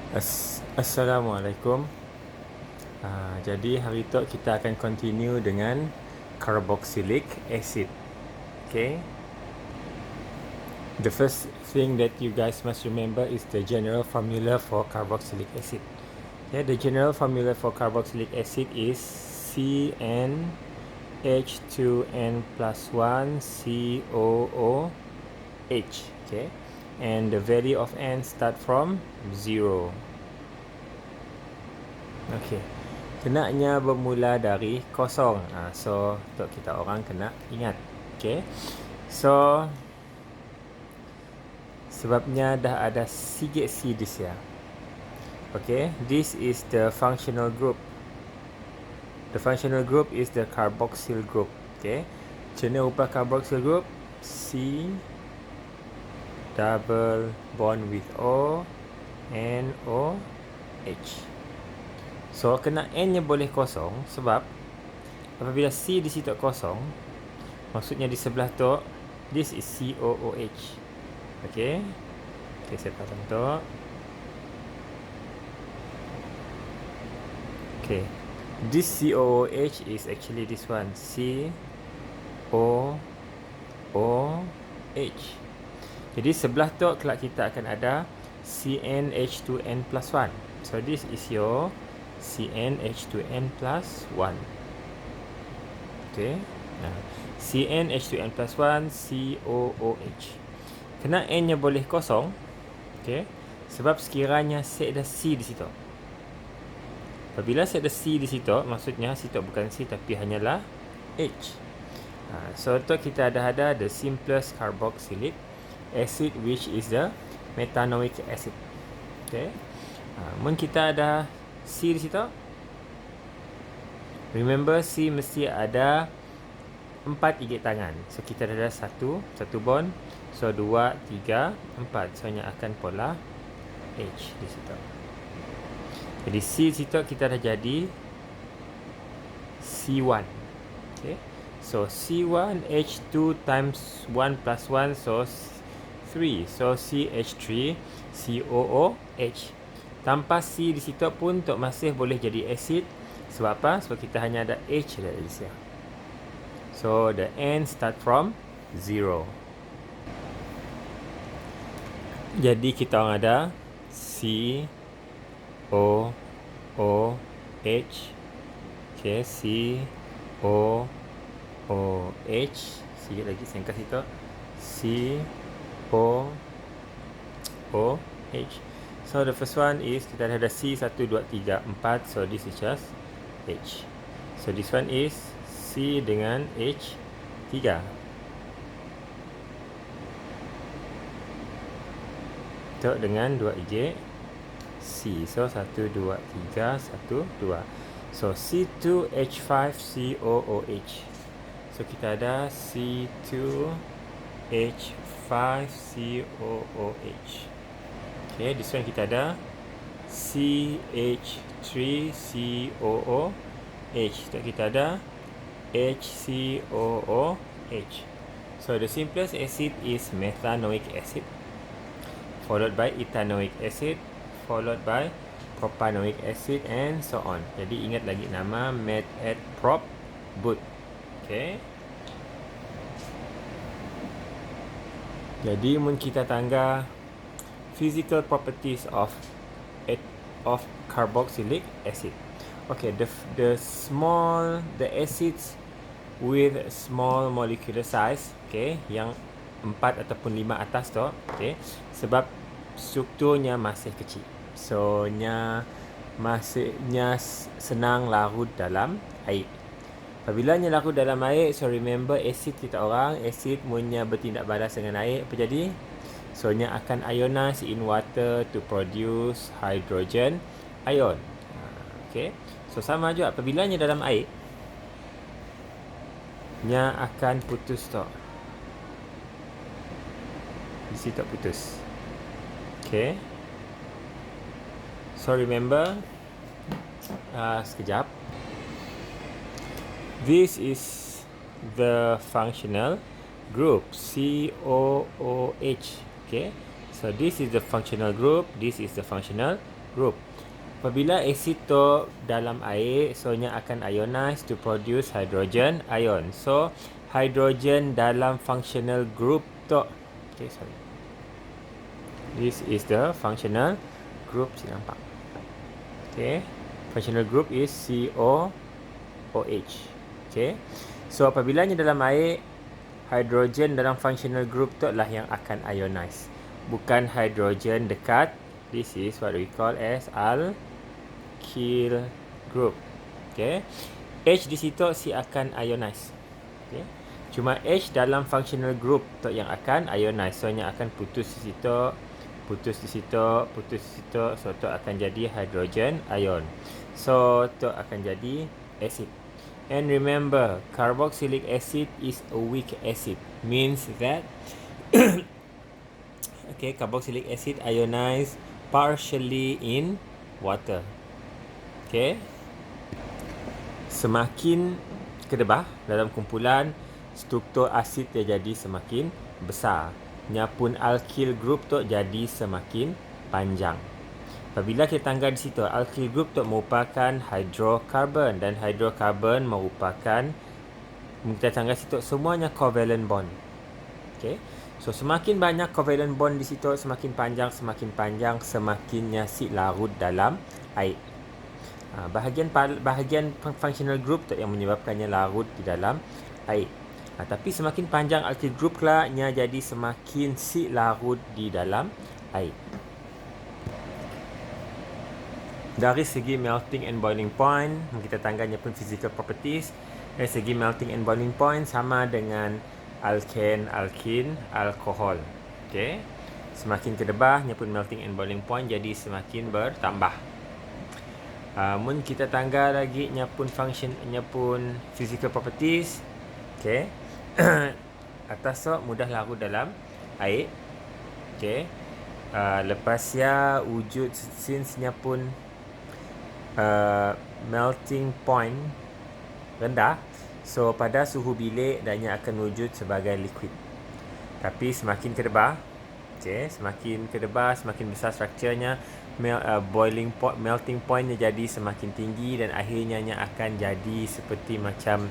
Assalamualaikum. Jadi hari tu kita akan continue dengan carboxylic acid. Okay. The first thing that you guys must remember is the general formula for carboxylic acid. Okay, the general formula for carboxylic acid is CnH2n plus 1 COOH. Okay. And the value of n start from 0. Okay. Kenaknya bermula dari kosong. So, untuk kita orang kena ingat. Okay. So, sebabnya dah ada sikit C di sini. Okay. This is the functional group. The functional group is the carboxyl group. Okay. Macam mana rupa carboxyl group? C double bond with O, NO, H. So, kena N nya boleh kosong sebab apabila C di situ kosong, maksudnya di sebelah tu, this is COOH. Okay. Okay, saya pasang tu. Okay. This COOH is actually this one. COOH. Jadi sebelah tu kelak kita akan ada CnH2n plus 1. So this is your CnH2n plus 1. Okay. CnH2n plus 1 COOH. Kena N nya boleh kosong. Okay. Sebab sekiranya set ada C di situ. Apabila set ada C di situ, maksudnya situ bukan C tapi hanyalah H. So tu kita ada the simplest carboxylic acid which is the methanoic acid. Okay. Mun kita ada C di situ, remember C mesti ada 4 gigit tangan. So kita ada satu bond. So 2, 3, 4. So nya akan pola H di situ. Jadi C di situ kita dah jadi C1. Okay. So C1 H2 times 1 plus 1 so 3. So CH3 COOH. Tanpa C di situ pun tok masih boleh jadi acid. Sebab apa? Sebab kita hanya ada H dari sini. So the N start from 0. Jadi kita orang ada C O O H. Okay, C O O H. Sikit lagi saya kasih tu. C O O H. So the first one is kita ada C 1 2 3 4. So this is just H. So this one is C dengan H 3. Tok dengan 2 ig C. So 1 2 3 1 2. So C2H5COOH. So kita ada C2H5COOH. Okay, this one kita ada CH3COOH. So kita ada HCOOH. So the simplest acid is methanoic acid, followed by ethanoic acid, followed by propanoic acid and so on. Jadi ingat lagi nama met, et, prop, but. Okay. Jadi mun kita tangga physical properties of carboxylic acid. Okay, the acids with small molecular size, okay, yang 4 ataupun 5 atas tu, okay, sebab strukturnya masih kecil. So nya masihnya senang larut dalam air. Apabila nya larut dalam air, so remember acid kita orang, acid munnya bertindak balas dengan air, apa jadi? So nya akan ionize in water to produce hydrogen ion. Okay. So sama juga apabila nya dalam air, nya akan putus tu. Di situ putus. Okay. So remember, sekejap. This is the functional group COOH. Okay. So this is the functional group. This is the functional group. Apabila asid tu dalam air, so nya akan ionize to produce hydrogen ion. So hydrogen dalam functional group tu, okay, sorry, this is the functional group. Sini nampak, okay, functional group is COOH. Okay, so apabila nya dalam air, hydrogen dalam functional group tu lah yang akan ionize, bukan hydrogen dekat. This is what we call as alkyl group. Okay, H di situ si akan ionize. Okay, cuma H dalam functional group tu yang akan ionize, so nya akan putus di situ, putus di situ, putus di situ, so tu akan jadi hydrogen ion. So tu akan jadi acid. And remember, carboxylic acid is a weak acid, means that okay, carboxylic acid ionize partially in water. Okay, semakin ke debah dalam kumpulan, struktur asid dia jadi semakin besar. Nyapun alkyl group tu jadi semakin panjang. Apabila kita tanggal di situ, alkyl group tu merupakan hydrocarbon, dan hydrocarbon merupakan, kita tanggal situ semuanya covalent bond. Okay, so semakin banyak covalent bond di situ, semakin panjang, semakinnya si larut dalam air. Bahagian functional group tu yang menyebabkannya larut di dalam air. Tapi semakin panjang alkyl group lah, nya jadi semakin si larut di dalam air. Dari segi melting and boiling point, kita tanggalnya pun physical properties. Dari segi melting and boiling point sama dengan alkane, alkene, alkohol. Okay, semakin ke debahnya pun melting and boiling point jadi semakin bertambah. Mun kita tanggal lagi nya pun function, nya pun physical properties. Okay, atas so mudah larut dalam air. Okay, lepas ya wujud since nya pun melting point rendah, so pada suhu bilik dannya akan wujud sebagai liquid. Tapi semakin ke debah, okay, semakin ke debah, semakin besar strukturnya, boiling point, melting pointnya jadi semakin tinggi, dan akhirnya nya akan jadi seperti macam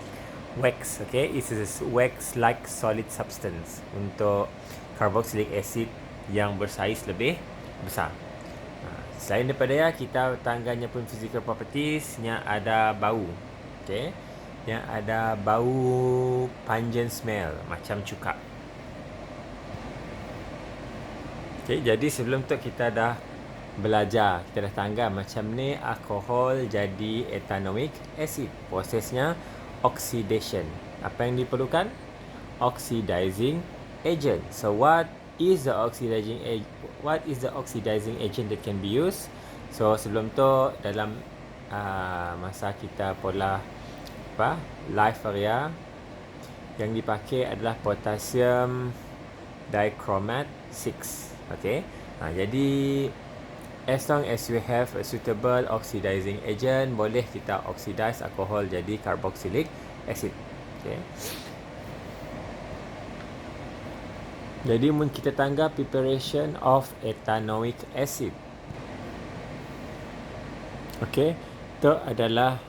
wax. Okay, it is wax like solid substance untuk carboxylic acid yang bersaiz lebih besar. Selain daripada ya, kita tanggalnya pun physical properties, nya ada bau. Okay, yang ada bau pungent smell macam cuka. Okay, jadi sebelum tu kita dah belajar, kita dah tanggal macam ni alkohol jadi ethanoic acid. Prosesnya oxidation. Apa yang diperlukan? Oxidizing agent. So what is the oxidizing agent that can be used? So sebelum tu dalam masa kita pola life area, yang dipakai adalah potassium dichromate 6. Okay, jadi as long as we have a suitable oxidizing agent, boleh kita oxidize alkohol jadi carboxylic acid. Okay, jadi mun kita tanggal preparation of ethanoic acid. Okay, itu adalah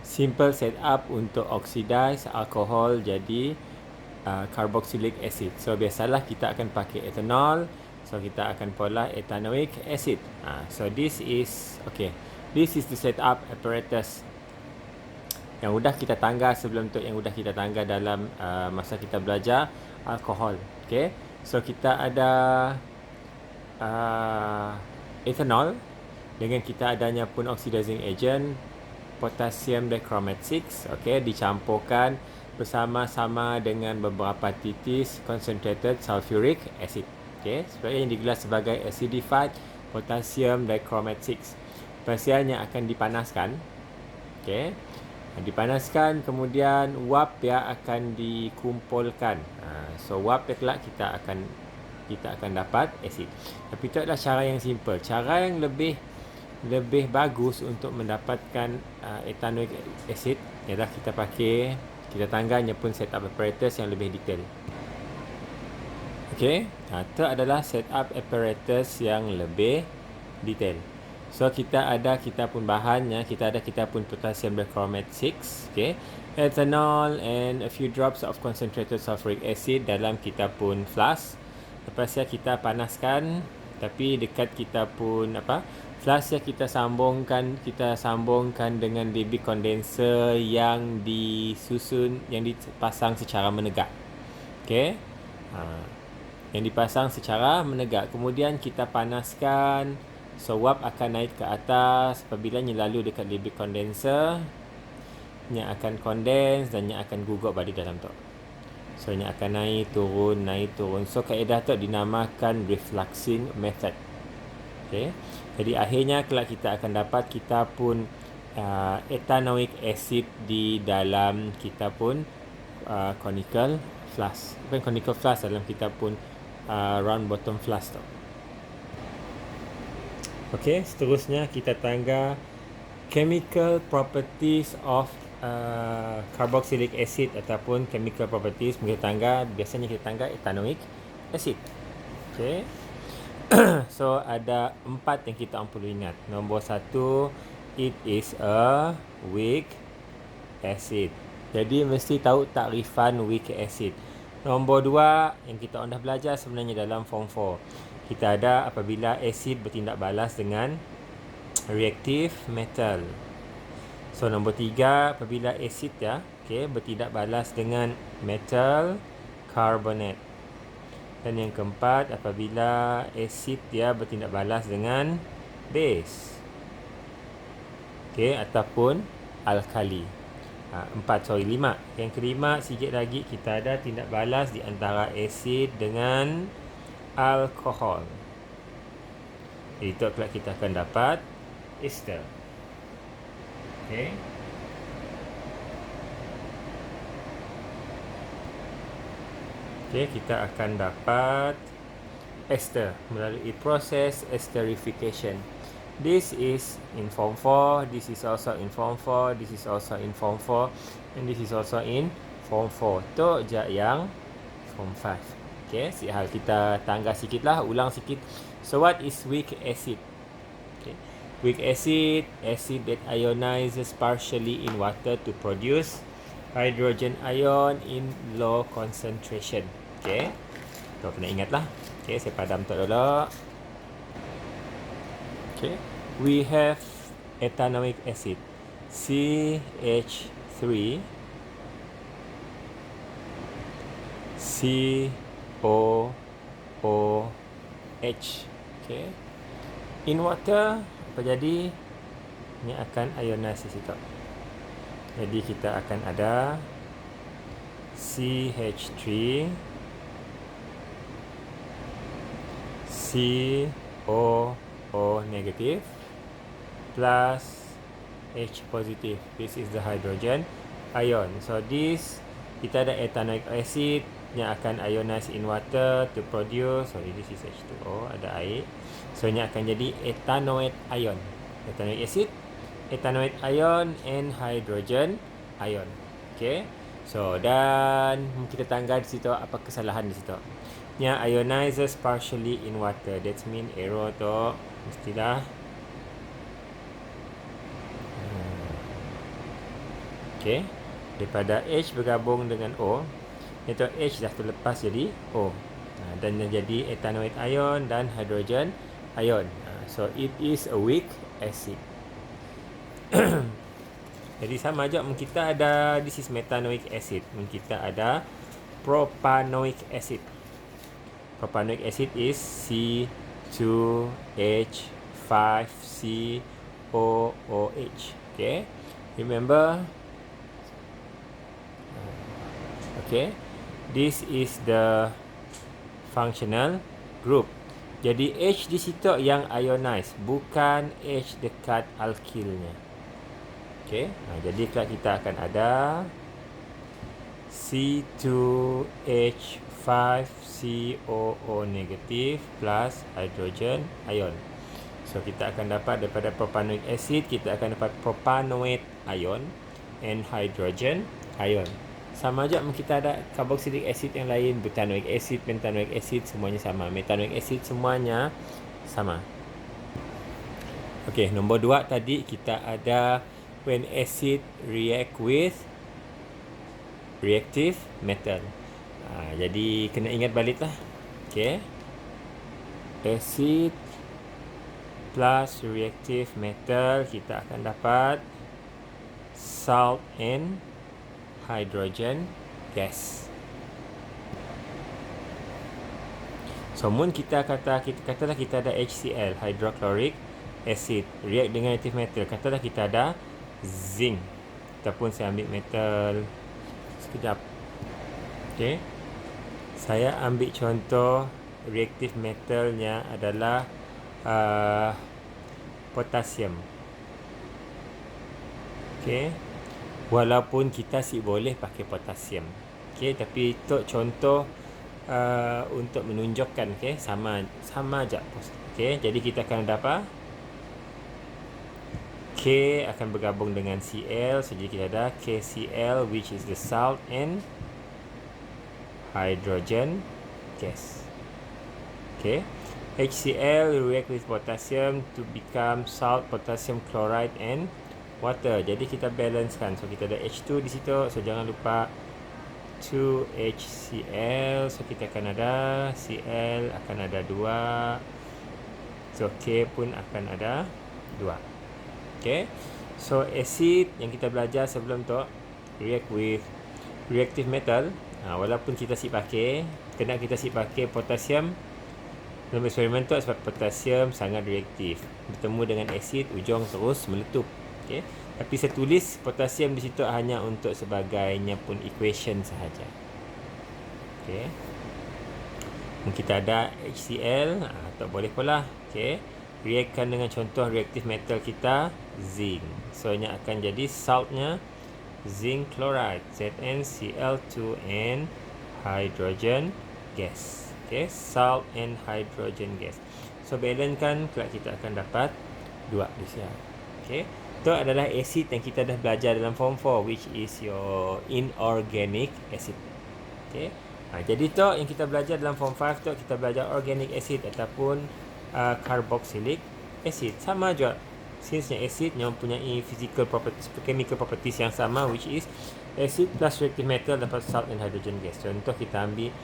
simple setup untuk oxidize alkohol jadi carboxylic acid. So biasalah kita akan pakai ethanol. So kita akan pola ethanoic acid. So this is okay. This is the setup apparatus yang sudah kita tanggal sebelum tu, yang sudah kita tanggal dalam masa kita belajar alkohol. Okay, so kita ada ethanol dengan kita adanya pun oxidizing agent potassium dichromate 6. Okay, dicampurkan bersama-sama dengan beberapa titis concentrated sulfuric acid. Okay, sebenarnya yang digelar sebagai acidified potassium dichromate 6. Pasialnya akan dipanaskan. Okay, dipanaskan, kemudian wap dia akan dikumpulkan. So wap dia kelak kita akan dapat asid. Tapi itu adalah cara yang simple. Cara yang lebih bagus untuk mendapatkan ethanoic acid ialah kita tanggalnya pun setup apparatus yang lebih detail. Okey, itu adalah setup apparatus yang lebih detail. So kita pun bahannya, kita pun potassium bichromate 6, okay, ethanol and a few drops of concentrated sulfuric acid dalam kita pun flask. Lepas kita panaskan, tapi dekat kita pun flask kita sambungkan dengan DB condenser yang disusun, yang dipasang secara menegak. Okay, yang dipasang secara menegak. Kemudian kita panaskan, so wap akan naik ke atas. Apabila lalu dekat DB condenser, nya akan condense dan nya akan gugur balik dalam tu. So nya akan naik turun. So kaedah tu dinamakan refluxing method. Okay. Jadi akhirnya kelak kita akan dapat kita pun ethanoic acid di dalam kita pun conical flask. Bukan conical flask, dalam kita pun round bottom flask tu. Okay, seterusnya kita tangga chemical properties of carboxylic acid ataupun chemical properties biasanya kita tangga ethanoic acid. Okay. So ada 4 yang kita perlu ingat. Nombor 1, it is a weak acid. Jadi mesti tahu takrifan weak acid. Nombor 2 yang kita dah belajar sebenarnya dalam form 4. Kita ada apabila asid bertindak balas dengan reactive metal. So nombor 3 apabila asid bertindak balas dengan metal carbonate. Dan yang keempat apabila asid bertindak balas dengan base. Ataupun alkali. 5. Yang kelima, sikit lagi kita ada tindak balas di antara asid dengan alkohol. Itu kelak kita akan dapat ester. Okay. Okay, kita akan dapat ester melalui proses esterification. This is in form 4, this is also in form 4, this is also in form 4, and this is also in form 4. Tu je yang form 5. Okay, hal kita tangga sikitlah, ulang sikit. So what is weak acid? Okay. Weak acid that ionizes partially in water to produce hydrogen ion in low concentration. Okay, tu kena ingatlah. Okay, saya padam tu dulu. Okay, we have ethanoic acid CH3 COOH. Okay, in water apa jadi? Ini akan ionize di situ. Jadi kita akan ada CH3 COO negative plus H positive. This is the hydrogen ion. So this kita ada ethanoic acid yang akan ionize in water to produce. Sorry, this is H2O, ada air. So ini akan jadi ethanoate ion. Ethanoic acid, ethanoate ion and hydrogen ion. Okay. So dan kita tanggal di situ apa kesalahan di situ. Yang ionizes partially in water. That mean arrow tu mestilah okay, daripada H bergabung dengan O, itu H dah terlepas jadi O. Dan jadi ethanoate ion dan hydrogen ion. So it is a weak acid. Jadi sama aja kita ada this is methanoic acid. Kita ada propanoic acid. Propanoic acid is C2H5COOH. Okay, remember. Okay, this is the functional group. Jadi H di situ yang ionize, bukan H dekat alkilnya. Okay, jadi kita akan ada C2H5COO negative plus hydrogen ion. So kita akan dapat daripada propanoic acid, kita akan dapat propanoate ion and hydrogen ion. Sama aja kita ada carboxylic acid yang lain, butanoic acid, pentanoic acid, semuanya sama. Methanoic acid semuanya sama. Okey, nombor 2 tadi kita ada when acid react with reactive metal. Jadi kena ingat balik lah. Okey. Acid plus reactive metal, kita akan dapat salt and hydrogen gas. So, katalah kita ada HCl, hydrochloric acid, react dengan reactive metal. Katalah kita ada zinc. Ataupun saya ambil metal sekejap. Okey. Saya ambil contoh reactive metalnya adalah potasium. Okey. Walaupun kita boleh pakai potasium. Okey, tapi itu contoh untuk menunjukkan, okey, sama aja. Okey, jadi kita akan dapat K akan bergabung dengan Cl, so jadi kita ada KCl, which is the salt and hydrogen gas. Okay, HCl react with potassium to become salt, potassium chloride and water. Jadi kita balancekan. So kita ada H2 di situ. So jangan lupa 2HCl. So kita akan ada Cl akan ada 2. So K pun akan ada 2. Okay, so acid yang kita belajar sebelum tu react with reactive metal. Walaupun kita pakai, kena kita pakai potasium dalam eksperimen tu sebab potasium sangat reaktif. Bertemu dengan acid, ujung terus meletup. Okay, tapi saya tulis potasium di situ hanya untuk sebagainya pun equation sahaja. Okay, kita ada HCl, tak boleh pula. Okay, reaktkan dengan contoh reactive metal kita zinc. So ini akan jadi saltnya zinc chloride, ZnCl2 and hydrogen gas. Okay, salt and hydrogen gas. So balancekan, kelak kita akan dapat 2 di sini. Okay, itu adalah acid yang kita dah belajar dalam form 4, which is your inorganic acid. Okay, jadi tu yang kita belajar dalam form 5 tu, kita belajar organic acid ataupun carboxylic acid. Sama juga, since acid yang mempunyai physical properties, chemical properties yang sama, which is acid plus reactive metal dapat salt and hydrogen gas. Contoh kita ambil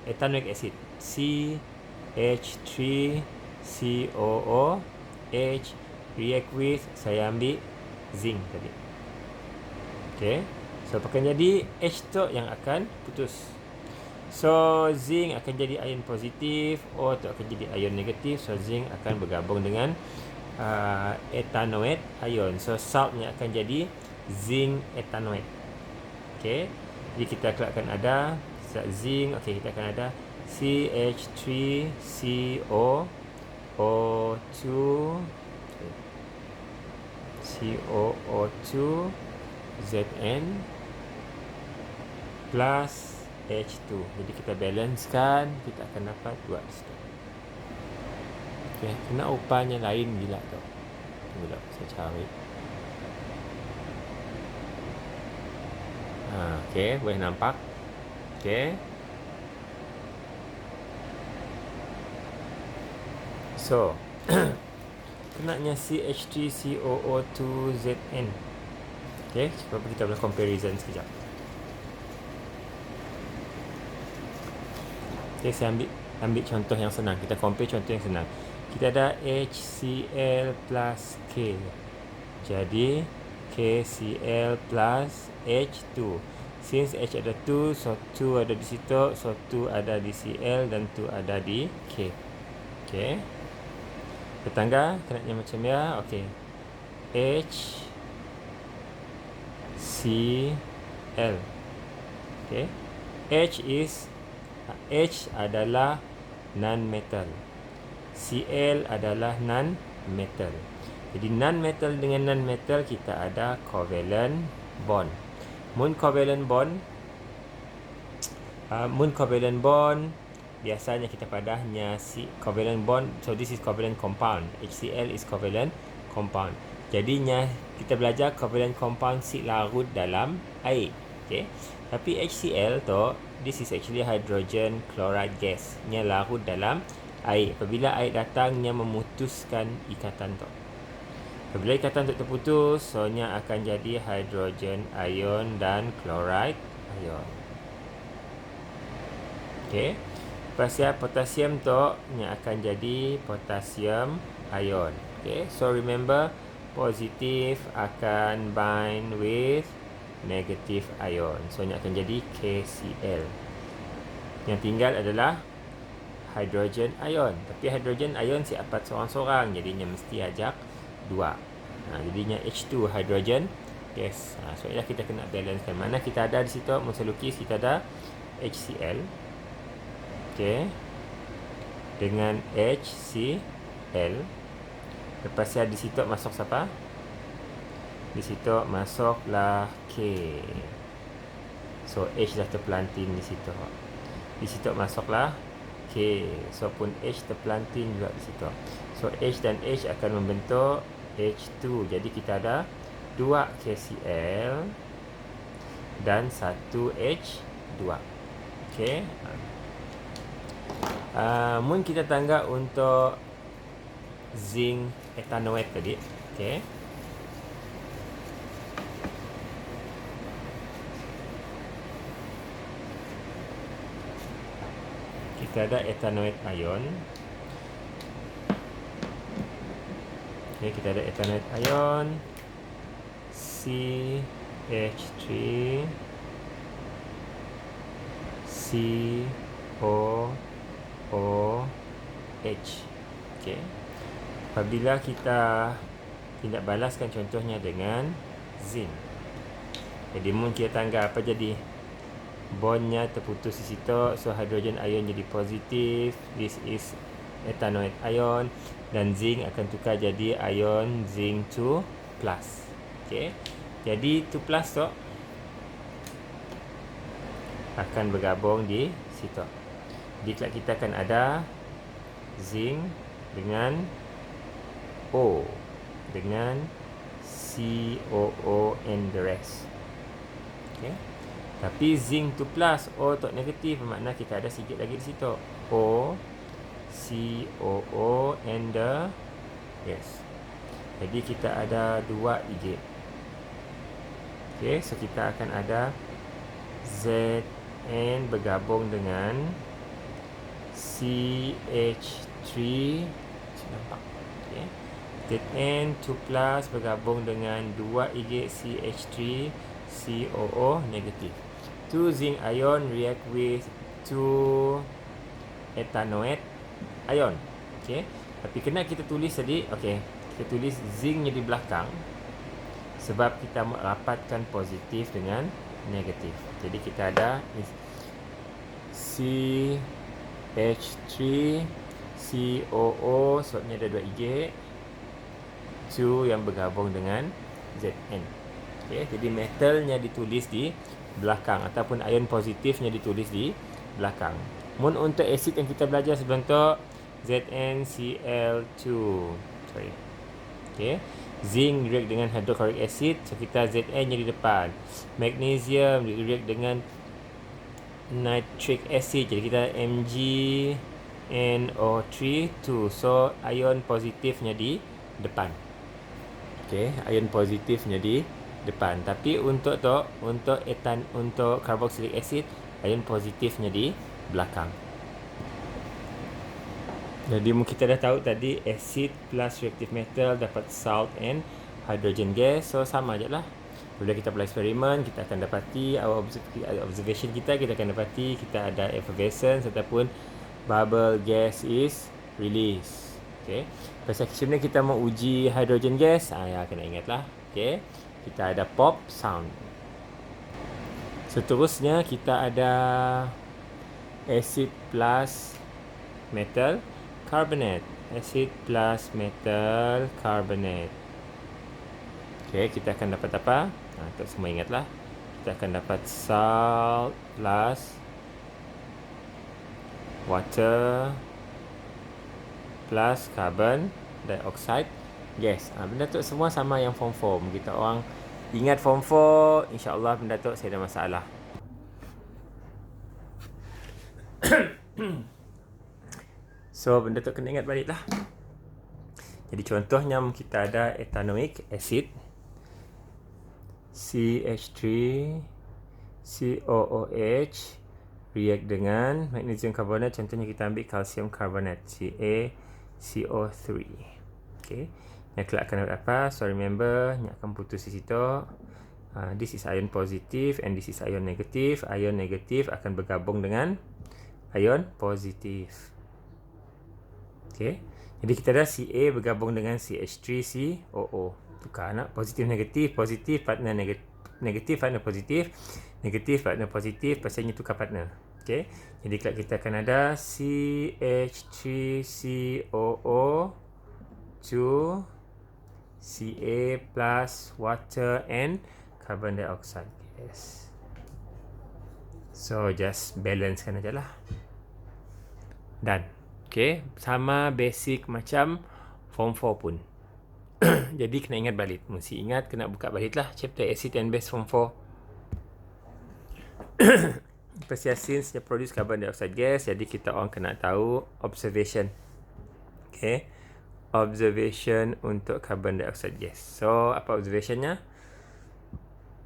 ethanoic acid, CH3COOH react with, saya ambil zinc tadi. Okay, so akan jadi H tu yang akan putus. So zinc akan jadi ion positif, O tu akan jadi ion negatif. So zinc akan bergabung dengan ethanoate ion. So saltnya akan jadi zinc ethanoate. Okay, jadi kita akan ada zinc. Okay, kita akan ada CH3COO2 COO2Zn plus H2. Jadi kita balancekan, kita akan dapat 2 di situ. Okey, kena upahnya lain gila tu. Tunggu dah, saya cari. Okey, boleh nampak. Okey. So, kenanya CH3COO2Zn. Okey, cuba kita buat comparison sekejap. Okay, saya ambil contoh yang senang. Kita compare contoh yang senang. Kita ada HCl plus K. Jadi KCl plus H2. Since H ada 2, so 2 ada di situ, so 2 ada di Cl dan 2 ada di K. Okay, tetangga kenanya macam ya. Okay, HCl. Okay, H adalah non-metal, Cl adalah non-metal. Jadi non-metal dengan non-metal kita ada covalent bond. Mun covalent bond biasanya kita padahnya covalent bond. So this is covalent compound. HCl is covalent compound. Jadinya kita belajar covalent compound larut dalam air. Okay, tapi HCl tu, this is actually hydrogen chloride gas. Nya larut dalam air. Apabila air datangnya memutuskan ikatan tu. Apabila ikatan tu terputus, nya akan jadi hidrogen ion dan chloride ion. Okey. Potasium tu nya akan jadi potasium ion. Okay, so remember, positif akan bind with negative ion. So, nya akan jadi KCl. Yang tinggal adalah hydrogen ion. Tapi hydrogen ion siapa seorang-seorang, jadinya mesti ajak dua. Jadinya H2, hydrogen gas. So, ialah kita kena balancekan. Mana kita ada di situ, masa lukis kita ada HCl. Okay. Dengan HCl. Lepas di situ masuk siapa? Di situ masuklah K. So H dah terpelantin di situ. Di situ masuklah K. So pun H terpelantin juga di situ. So H dan H akan membentuk H2. Jadi kita ada 2 KCl dan 1 H2. Okey. Mun kita tangga untuk zinc etanoate tadi. Okey. Kita ada etanoate ion. Okey, kita ada etanoate ion CH3 COOH. Okey. Apabila kita tindak balaskan contohnya dengan zinc. Jadi mun kita tangga apa jadi? Bondnya terputus di situ. So hydrogen ion jadi positif. This is etanoate ion. Dan zinc akan tukar jadi ion zinc 2 plus. Okay. Jadi 2 plus tu akan bergabung di situ. Jadi kita akan ada zinc dengan O dengan COO and the rest. Okay. Tapi zinc 2 plus, O tu negatif, bermakna kita ada sikit lagi di situ. O, COO and the rest. Jadi kita ada 2 Ig. Okay, so kita akan ada Zn bergabung dengan CH3. Nampak? Okay. Zn 2 plus bergabung dengan 2 Ig CH3 COO negatif. 2 zinc ion react with 2 etanoate ion. Okey. Tapi kena kita tulis tadi, okey. Kita tulis zinc di belakang sebab kita merapatkan positif dengan negatif. Jadi kita ada CH3 COO, sebabnya ada 2 Ig. 2 yang bergabung dengan Zn. Okay, jadi metalnya ditulis di belakang ataupun ion positifnya ditulis di belakang. Mun untuk asid yang kita belajar sebelum tu, ZnCl2. Sorry. Okay. Zinc react dengan hydrochloric acid, so kita Zn nya di depan. Magnesium react dengan nitric acid, jadi kita MgNO3 2. So ion positifnya di depan. Okey, ion positifnya di depan. Tapi untuk carboxylic acid, ion positifnya di belakang. Jadi kita dah tahu tadi acid plus reactive metal dapat salt and hydrogen gas. So sama je lah. Bila kita buat eksperimen, kita akan dapati observation kita akan dapati kita ada effervescence ataupun bubble gas is released. Okey. Sebenarnya kita mau uji hydrogen gas, ya kena ingatlah. Okey. Kita ada pop sound. Seterusnya kita ada acid plus metal carbonate. Acid plus metal carbonate. Okey, kita akan dapat apa? Tak semua ingatlah. Kita akan dapat salt plus water plus carbon dioxide gas. Benda tu semua sama yang form 4. Kita orang ingat form 4, insya-Allah benda tu saya ada masalah. So benda tu kena ingat balik lah. Jadi contohnya kita ada ethanoic acid CH3 COOH react dengan magnesium carbonate. Contohnya kita ambil calcium carbonate CaCO3. Okay, yang kelak akan dapat apa? So remember, yang akan putus di situ. This is ion positive and this is ion negative. Ion negative akan bergabung dengan ion positif. Okay, jadi kita ada Ca bergabung dengan CH3COO. Tukar nak positif positif partner negatif partner positif, negatif partner positif, pasalnya tukar partner. Okay, jadi kalau kita akan ada CH3COO to Ca plus water and carbon dioxide gas. So just balancekan aja lah. Done. Okay, sama basic macam form 4 pun. Jadi kena ingat balik. Mesti ingat, kena buka balik lah chapter acid and base form 4. Since dia produce carbon dioxide gas, jadi kita orang kena tahu observation. Okay, observation untuk carbon dioxide gas. So apa observationnya?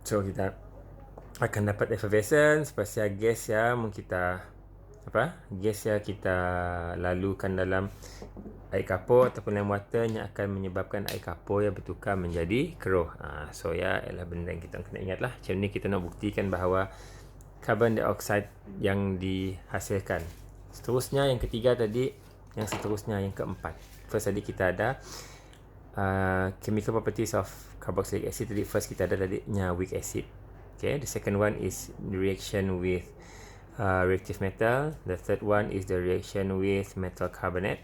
So kita akan dapat effervescence pasal gas yang kita gas yang kita lalukan dalam air kapur ataupun dalam water yang akan menyebabkan air kapur yang bertukar menjadi keruh. So ya, ialah benda yang kita kena ingat lah. Macam ni kita nak buktikan bahawa carbon dioxide yang dihasilkan. Seterusnya yang ketiga tadi, yang seterusnya yang keempat. First tadi kita ada chemical properties of carboxylic acid. Tadi first kita ada tadi weak acid. Okay, the second one is the reaction with reactive metal. The third one is the reaction with metal carbonate.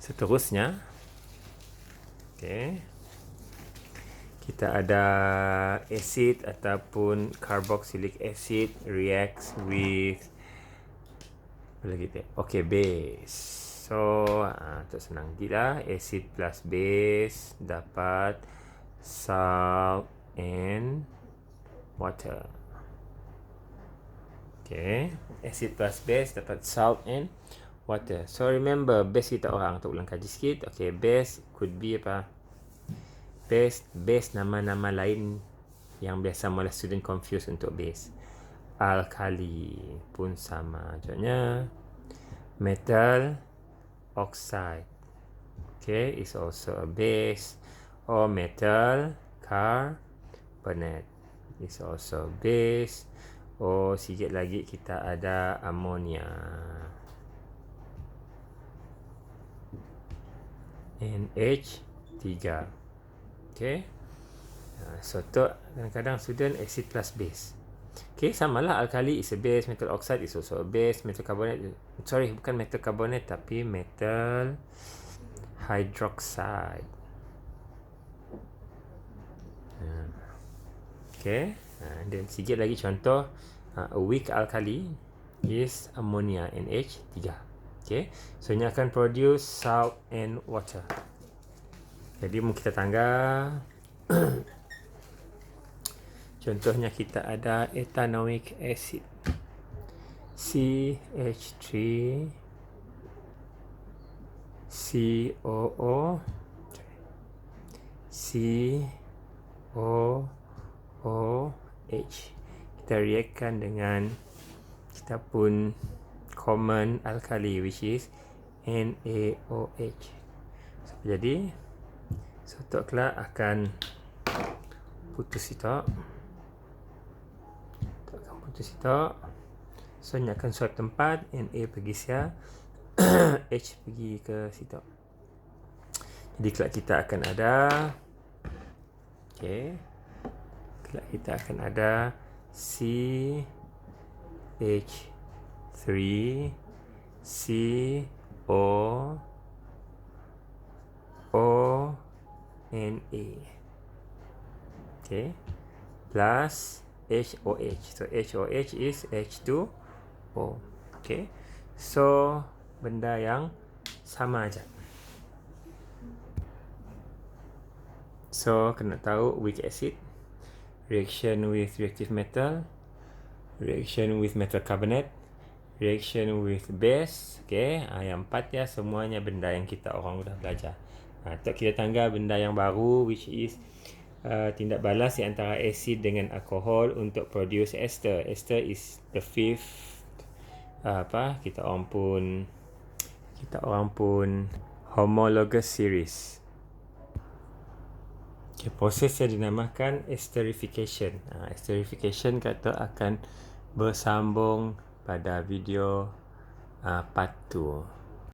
Seterusnya, okay, kita ada acid ataupun carboxylic acid reacts with base. So tu senang gila. Acid plus base dapat salt and water. Okay, acid plus base dapat salt and water. So remember, base kita orang, untuk ulang kaji sikit. Okay, base could be apa? Base nama-nama lain yang biasa malah student confuse untuk base. Alkali pun sama. Contohnya metal oxide, okay, is also a base. Or metal carbonate is also base. Oh, sikit lagi kita ada ammonia. NH3. Okay. So, tu kadang-kadang student acid plus base. Okay, samalah alkali is a base, metal oxide is also a base, metal carbonate, sorry, bukan metal carbonate tapi metal hydroxide. Okay. Dan sikit lagi contoh, a weak alkali is ammonia, NH3. Okay, so ini akan produce salt and water. Jadi kita tangga. Contohnya kita ada ethanoic acid CH3 COO COOH. Kita reaktkan dengan kita pun common alkali which is NaOH. So, jadi sotok kelak akan putus itu. So ni akan swap tempat, Na pergi sia, H pergi ke situ. Jadi kelak kita akan ada, okay, kelak kita akan ada CH3 COONA, okay, plus HOH. So HOH is H2O. Okay, so benda yang sama aja. So kena tahu weak acid, reaction with reactive metal, reaction with metal carbonate, reaction with base. Okay, yang 4 ya semuanya benda yang kita orang dah belajar. Tok kita tanggal benda yang baru, which is tindak balas di antara asid dengan alkohol untuk produce ester. Ester is the fifth kita orang pun homologous series. Okay, proses yang dinamakan esterification. Esterification kata akan bersambung pada video part 2.